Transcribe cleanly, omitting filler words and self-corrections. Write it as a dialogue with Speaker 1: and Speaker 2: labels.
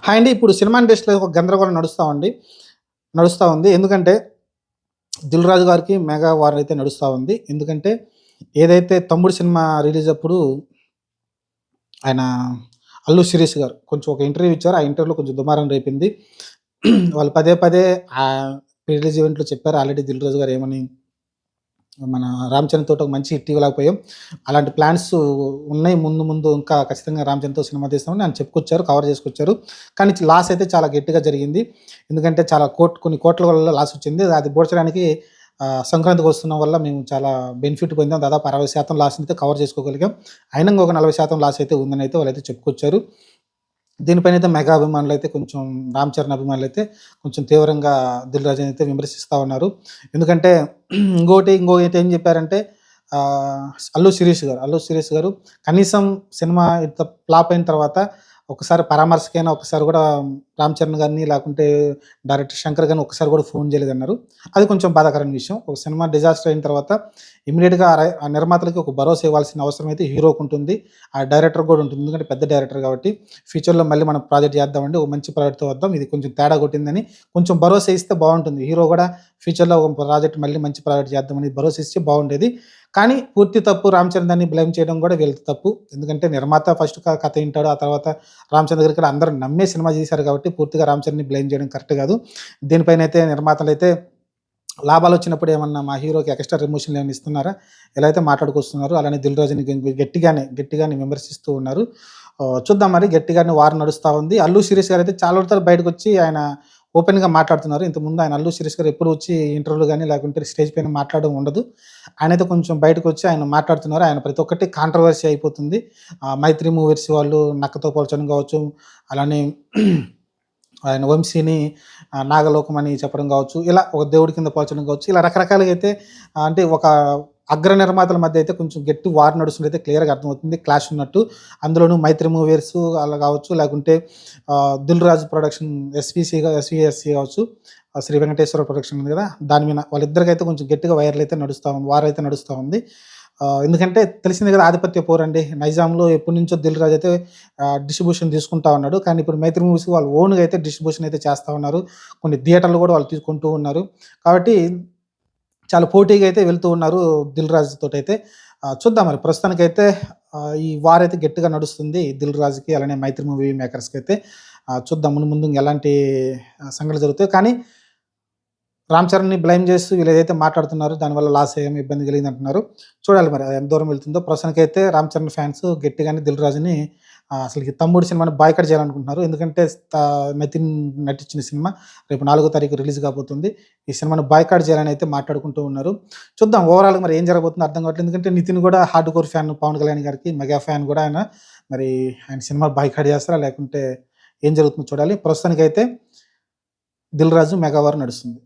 Speaker 1: Hi అండి. ఇప్పుడు cinema ఇండస్ట్రీలో ఒక గందరగోళం నడుస్తా ఉంది. ఎందుకంటే 'దిల్ రాజు' గారికి మెగా వార్ అయితే నడుస్తా ఉంది. ఎందుకంటే ఏదైతే 'తమ్ముడు' సినిమా రిలీజ్ అప్పుడు ఆయన 'అల్లు శిరీష్' గారు కొంచెం ఒక ఇంటర్వ్యూ ఇచ్చారు. ఆ ఇంటర్వ్యూలో కొంచెం దుమారం రేపింది. వాళ్ళు పదే పదే రిలీజ్ ఈవెంట్‌లో చెప్పారు ఆల్రెడీ 'దిల్ రాజు' గారు ఏమని మన 'రామ్ చరణ్' తోటి ఒక మంచి హిట్ ఇవ్వలేకపోయాం. అలాంటి ప్లాన్స్ ఉన్నాయి. ముందు ముందు ఇంకా ఖచ్చితంగా 'రామ్ చరణ్‌తో' సినిమా తీస్తామని ఆయన చెప్పుకొచ్చారు. కవర్ చేసుకొచ్చారు. కానీ లాస్ అయితే చాలా గట్టిగా జరిగింది. ఎందుకంటే చాలా కొన్ని కోట్ల వల్ల లాస్ వచ్చింది. అది పూడ్చడానికి సంక్రాంతికి వస్తున్న వల్ల మేము చాలా బెనిఫిట్ పొందాం. దాదాపు 60% లాస్ అయితే కవర్ చేసుకోగలిగాం. అయినా ఇంకొక 40% లాస్ అయితే ఉందని అయితే వాళ్ళైతే చెప్పుకొచ్చారు. దీనిపైనైతే మెగా అభిమానులైతే కొంచెం 'రామ్ చరణ్' అభిమానులైతే కొంచెం తీవ్రంగా 'దిల్ రాజు'ని అయితే విమర్శిస్తా ఉన్నారు. ఎందుకంటే ఇంకోటి ఏం చెప్పారంటే 'అల్లు శిరీష్' గారు కనీసం సినిమా ఇంత ఫ్లాప్ అయిన తర్వాత ఒకసారి పరామర్శకైనా ఒకసారి కూడా 'రామ్ చరణ్' గారిని లేకుంటే డైరెక్టర్ 'శంకర్' గారిని ఒక్కసారి కూడా ఫోన్ చేయలేదన్నారు. అది కొంచెం బాధాకరమైన విషయం. ఒక సినిమా డిజాస్టర్ అయిన తర్వాత ఇమ్మీడియేట్‌గా ఆ నిర్మాతలకి ఒక భరోసా ఇవ్వాల్సిన అవసరం అయితే హీరోకుంటుంది. ఆ డైరెక్టర్‌కి కూడా ఉంటుంది. ఎందుకంటే పెద్ద డైరెక్టర్ కాబట్టి ఫ్యూచర్‌లో మళ్ళీ మనం ప్రాజెక్ట్ చేద్దామండి. ఒక మంచి ప్రాజెక్ట్‌తో వద్దాం. ఇది కొంచెం తేడా కొట్టిందని కొంచెం భరోసా ఇస్తే బావుంటుంది. హీరో కూడా ఫ్యూచర్‌లో ఒక ప్రాజెక్ట్ మళ్ళీ మంచి ప్రాజెక్ట్ చేద్దామని భరోసా ఇస్తే బావుండేది. కానీ పూర్తి తప్పు 'రామ్ చరణ్' దాన్ని బ్లేమ్ చేయడం కూడా వీళ్ళది తప్పు. ఎందుకంటే నిర్మాత ఫస్ట్ కథ ఇంటాడు. ఆ తర్వాత 'రామ్ చరణ్' దగ్గరికి అందరూ నమ్మే సినిమా తీశారు కాబట్టి పూర్తిగా 'రామ్ చరణ్‌ని' బ్లేమ్ చేయడం కరెక్ట్ కాదు. దీనిపైనైతే నిర్మాతలైతే లాభాలొచ్చినప్పుడు ఏమన్నా మా హీరోకి ఎక్స్‌ట్రా ప్రమోషన్‌లు ఏమైనా ఇస్తున్నారా? ఇలా అయితే మాట్లాడుకొస్తున్నారు. అలానే 'దిల్ రాజు'ని గట్టిగానే విమర్శిస్తూ ఉన్నారు. చూద్దాం మరి గట్టిగానే వార్ నడుస్తా ఉంది. 'అల్లు శిరీష్' గారైతే చాలా రోజుల తర్వాత బయటకొచ్చి ఆయన ఓపెన్‌గా మాట్లాడుతున్నారు. ఇంతకుముందు ఆయన 'అల్లు శిరీష్' గారు ఎప్పుడు వచ్చి ఇంటర్వ్యూలు గాని, లేకుంటే స్టేజ్ పైన మాట్లాడడం ఉండదు. ఆయనైతే కొంచెం బయటకొచ్చి ఆయన మాట్లాడుతున్నారు. ఆయన ప్రతి ఒక్కటి కాంట్రోవర్సీ అయిపోతుంది. 'మైత్రి మూవీస్' వాళ్ళు నక్కతో పోల్చడం కావచ్చు, అలానే ఆయన 'వంశీని' నాగలోకం అని చెప్పడం కావచ్చు, ఇలా ఒక దేవుడి కింద పోల్చడం కావచ్చు, ఇలా రకరకాలుగా అయితే అంటే ఒక అగ్ర నిర్మాతల మధ్య అయితే కొంచెం గట్టి వార్ నడుస్తుందయితే క్లియర్‌గా అర్థమవుతుంది. క్లాష్ ఉన్నట్టు. అందులోనూ 'మైత్రి మూవీస్' అలా కావచ్చు, లేకుంటే 'దిల్ రాజు' ప్రొడక్షన్ ఎస్వీఎస్‌సి కావచ్చు, శ్రీ వెంకటేశ్వర ప్రొడక్షన్ ఉంది కదా! దాని మీద వాళ్ళిద్దరికైతే కొంచెం గట్టిగా వార్ అయితే నడుస్తా ఉంది. ఎందుకంటే తెలిసిందే కదా! ఆధిపత్య పోరండి. నైజాంలో ఎప్పటినుంచో 'దిల్ రాజు' అయితే డిస్ట్రిబ్యూషన్ తీసుకుంటా ఉన్నాడు. కానీ ఇప్పుడు 'మైత్రి మూవీస్' వాళ్ళు ఓన్‌గా అయితే డిస్ట్రిబ్యూషన్ అయితే చేస్తా ఉన్నారు. కొన్ని థియేటర్లు కూడా వాళ్ళు తీసుకుంటూ ఉన్నారు. కాబట్టి చాలా పోటీగా అయితే వెళ్తూ ఉన్నారు 'దిల్ రాజు' తోటైతే. చూద్దాం మరి ప్రస్తుతానికైతే ఈ వార్ అయితే గట్టిగా నడుస్తుంది 'దిల్ రాజుకి' అలానే 'మైత్రి మూవీ మేకర్స్‌కైతే. చూద్దాం ముందు ముందు ఎలాంటి సంఘటనలు జరుగుతాయో. కానీ 'రామ్ చరణ్‌ని' బ్లేమ్ చేస్తూ వీళ్ళేదైతే మాట్లాడుతున్నారో దానివల్ల లాస్ అయ్యాము, ఇబ్బంది కలిగిందంటున్నారు. చూడాలి మరి అది ఎంత దూరం వెళ్తుందో. ప్రస్తుతానికైతే 'రామ్ చరణ్' ఫ్యాన్స్ గట్టిగానే 'దిల్ రాజుని' అసలకి 'తమ్ముడు' సినిమాని బాయ్‌కాట్ చేయాలనుకుంటున్నారు. ఎందుకంటే నితిన్ నటించిన సినిమా రేపు 4 తారీఖు రిలీజ్ కాబోతుంది. ఈ సినిమాని బాయ్‌కాట్ చేయాలని అయితే మాట్లాడుకుంటూ ఉన్నారు. చూద్దాం ఓవరాల్‌గా మరి ఏం జరగబోతుందో అర్థం కావట్లేదు. ఎందుకంటే నితిన్ కూడా hardcore fan Pawan Kalyan గారికి, మెగా ఫ్యాన్ కూడా ఆయన. మరి ఆయన సినిమా బాయ్‌కాట్ చేస్తారా? లేకుంటే ఏం జరుగుతుందో చూడాలి. ప్రస్తుతానికైతే 'దిల్ రాజు' మెగా వార్ నడుస్తుంది.